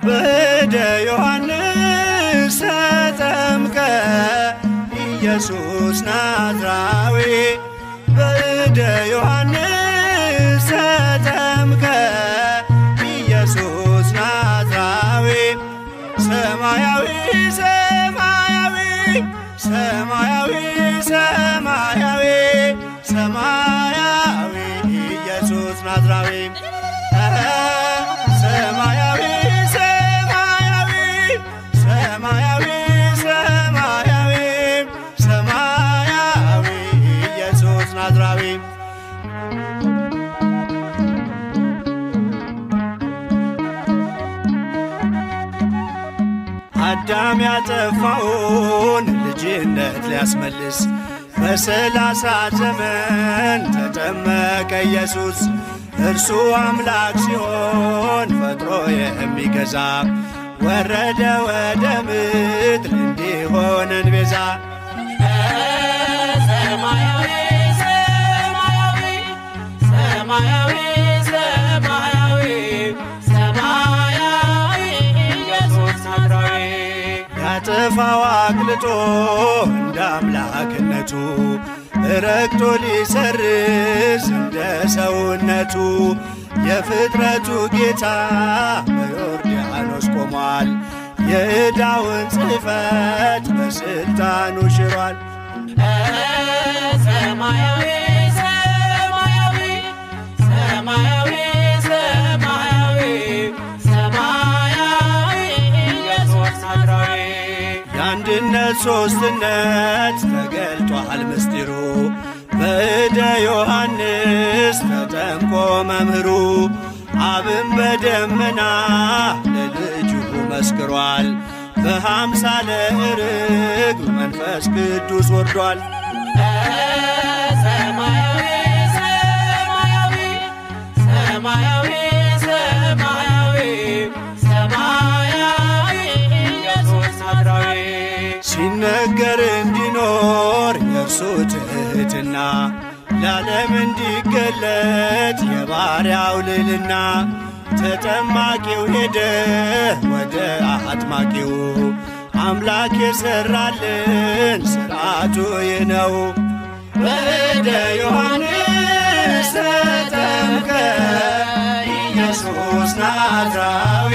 በእደ ዮሐንስ ተጠምቀ ኢየሱስ ናዝራዊ በእደ ዮሐንስ ተጠምቀ ኢየሱስ ናዝራዊ ሰማያዊ ሰማያዊ ሰማያዊ ሰማያዊ ሰማያዊ ኢየሱስ ናዝራዊ ሰማያዊ ሰማያዊ ሰማያዊ ሰማያዊ ሰማያዊ ኢየሱስ ናዝራዊ አዳም ያጠፋውን ልጅነት ሊያስመልስ በ30 ዘመን ተጠመቀ ኢየሱስ። እርሱ አምላክ ሲሆን ፈጥሮ የሚገዛ ወረደ ወደ ምድር እንዲሆነን ቤዛ። ሰማያዊ ሰማያዊ ሰማያዊ ሰማያዊ ሰማያዊ ኢየሱስ ናዝራዊ ያጠፋው አቅልጦ እንደ አምላክነቱ ረግጦ ሊሰርዝ እንደ ሰውነቱ የፍጥረቱ ጌታ በዮርዳኖስ ቆሟል። የዕዳውን ጽሕፈት በሥልጣኑ ሽሯል። ሰማያዊ ሰማያዊ ሰማያዊ ሰማያዊ ሰማያዊ ኢየሱስ ናዝራዊ የአንድነት ሦስትነት ተገልጧል ምስጢሩ በእደ ዮሐንስ ተጠምቆ መምህሩ። አብን በደመና ለልጁ መስክሯል። በአምሳለ ርግብ መንፈስ ቅዱስ ወርዷል። ሰማያዊ ሰማያዊ ሰማያዊ ሰማያዊ ሰማያዊ ኢየሱስ ናዝራዊ ሲነገር እንዲኖር የእርሱ ትሕትና ለዓለም እንዲገለጥ የባሪያው ልዕልና። ተጠማቂው ሄደ ወደ አጥማቂው አምላክ የሠራልን ሥርዓቱ ይህ ነው። በእደ ዮሐንስ ተጠምቀ ኢየሱስ ናዝራዊ